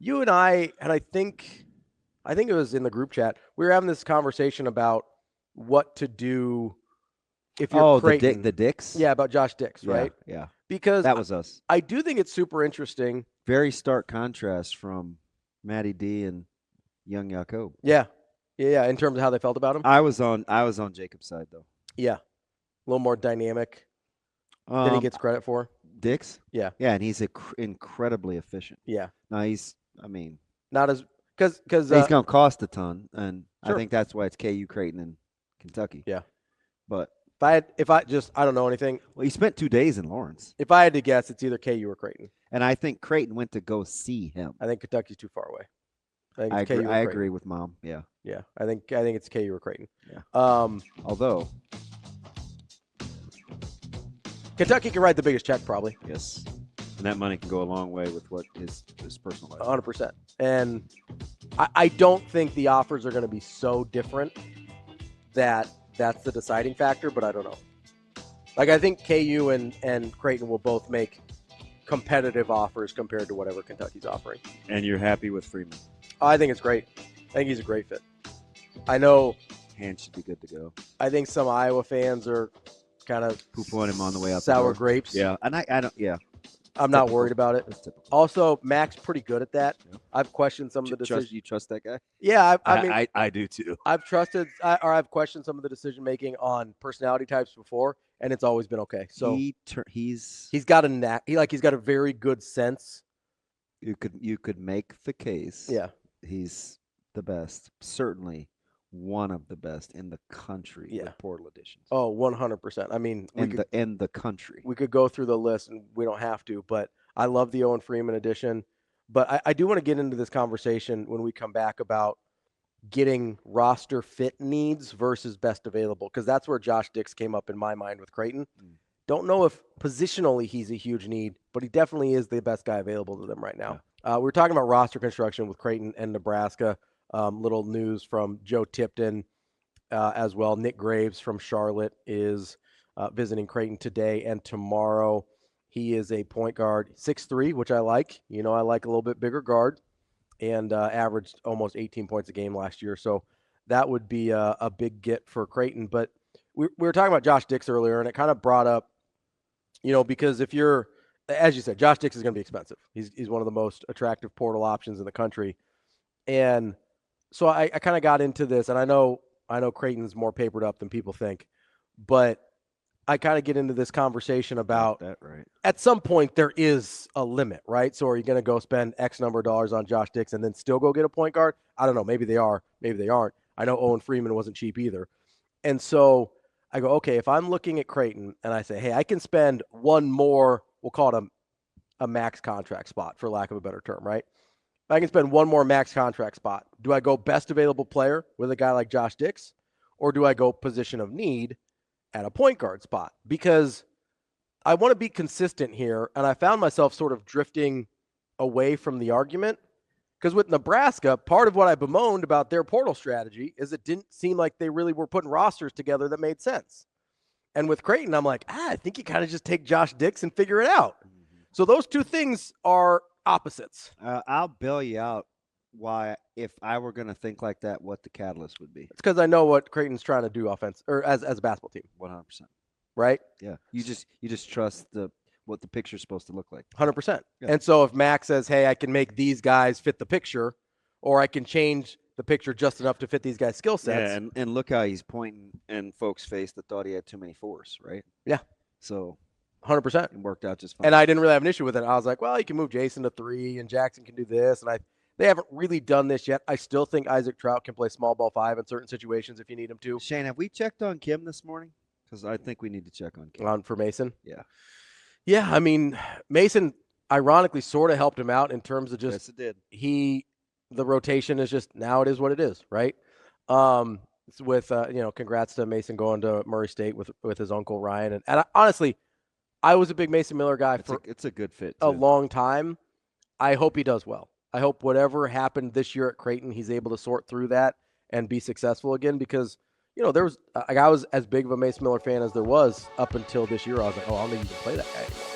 You and I think it was in the group chat. We were having this conversation about what to do if you're Creighton. the Dicks? Yeah, about Josh Dix, Yeah, right? yeah. Because That was us. I do think it's super interesting. Very stark contrast from Matty D and young Jakob. Yeah. Yeah, in terms of how they felt about him. I was on Jacob's side though. Yeah. A little more dynamic than he gets credit for. Dix? Yeah. Yeah, and he's incredibly efficient. Yeah. Now Not as because he's going to cost a ton, and sure. I think that's why it's KU, Creighton, and Kentucky. Yeah. But I don't know anything. Well, he spent 2 days in Lawrence. If I had to guess, it's either KU or Creighton. And I think Creighton went to go see him. I think Kentucky's too far away. I agree with Mom. Yeah. Yeah. I think it's KU or Creighton. Yeah. Although Kentucky can write the biggest check, probably. Yes. And that money can go a long way with what his personal life. 100%. And I don't think the offers are going to be so different that that's the deciding factor, but I don't know. Like, I think KU and Creighton will both make competitive offers compared to whatever Kentucky's offering. And you're happy with Freeman? I think it's great. I think he's a great fit. I know. Hands should be good to go. I think some Iowa fans are kind of poo-pooing him on the way out. Sour grapes. Yeah, and I don't. Yeah, I'm not worried about it. Also, Mac's pretty good at that. Yeah. I've questioned some of the decisions. You trust that guy? Yeah, I mean, I do too. I've I've questioned some of the decision making on personality types before, and it's always been okay. So he's got a knack. He's got a very good sense. You could make the case. Yeah, he's the best. Certainly one of the best in the country with portal additions. Oh, 100%. I mean, in the country. We could go through the list, and we don't have to, but I love the Owen Freeman addition. But I do want to get into this conversation when we come back about getting roster fit needs versus best available, because that's where Josh Dix came up in my mind with Creighton. Don't know if positionally he's a huge need, but he definitely is the best guy available to them right now. Yeah. We're talking about roster construction with Creighton and Nebraska. Little news from Joe Tipton as well. Nik Graves from Charlotte is visiting Creighton today and tomorrow. He is a point guard, 6'3", which I like. You know, I like a little bit bigger guard, and averaged almost 18 points a game last year. So that would be a big get for Creighton. But we were talking about Josh Dix earlier, and it kind of brought up, you know, because if you're, as you said, Josh Dix is going to be expensive. He's one of the most attractive portal options in the country. And so I kind of got into this, and I know Creighton's more papered up than people think, but I kind of get into this conversation about that, right? At some point there is a limit, right? So are you going to go spend X number of dollars on Josh Dix and then still go get a point guard? I don't know. Maybe they are. Maybe they aren't. I know Owen Freeman wasn't cheap either. And so I go, okay, if I'm looking at Creighton and I say, hey, I can spend one more, we'll call it a max contract spot for lack of a better term, right? I can spend one more max contract spot. Do I go best available player with a guy like Josh Dix, or do I go position of need at a point guard spot? Because I want to be consistent here, and I found myself sort of drifting away from the argument. Because with Nebraska, part of what I bemoaned about their portal strategy is it didn't seem like they really were putting rosters together that made sense. And with Creighton, I'm like, I think you kind of just take Josh Dix and figure it out. So those two things are opposites. I'll bail you out why, if I were going to think like that, what the catalyst would be. It's because I know what Creighton's trying to do offense or as a basketball team. 100%. Right? Yeah. You just trust what the picture's supposed to look like. 100%. Yeah. And so if Max says, hey, I can make these guys fit the picture, or I can change the picture just enough to fit these guys' skill sets. Yeah, and look how he's pointing in folks' face that thought he had too many fours, right? Yeah. So 100%. It worked out just fine. And I didn't really have an issue with it. I was like, well, you can move Jason to 3 and Jackson can do this. And they haven't really done this yet. I still think Isaac Trout can play small ball 5 in certain situations if you need him to. Shane, have we checked on Kim this morning? Because I think we need to check on Kim. For Mason? Yeah. Yeah, I mean, Mason ironically sort of helped him out in terms of just yes, it did. The rotation is just, now it is what it is, right? With congrats to Mason going to Murray State with his uncle Ryan. And honestly, I was a big Mason Miller guy it's a good fit too. A long time. I hope he does well. I hope whatever happened this year at Creighton, he's able to sort through that and be successful again, because I was as big of a Mason Miller fan as there was up until this year. I was like, I don't think you can play that guy anymore.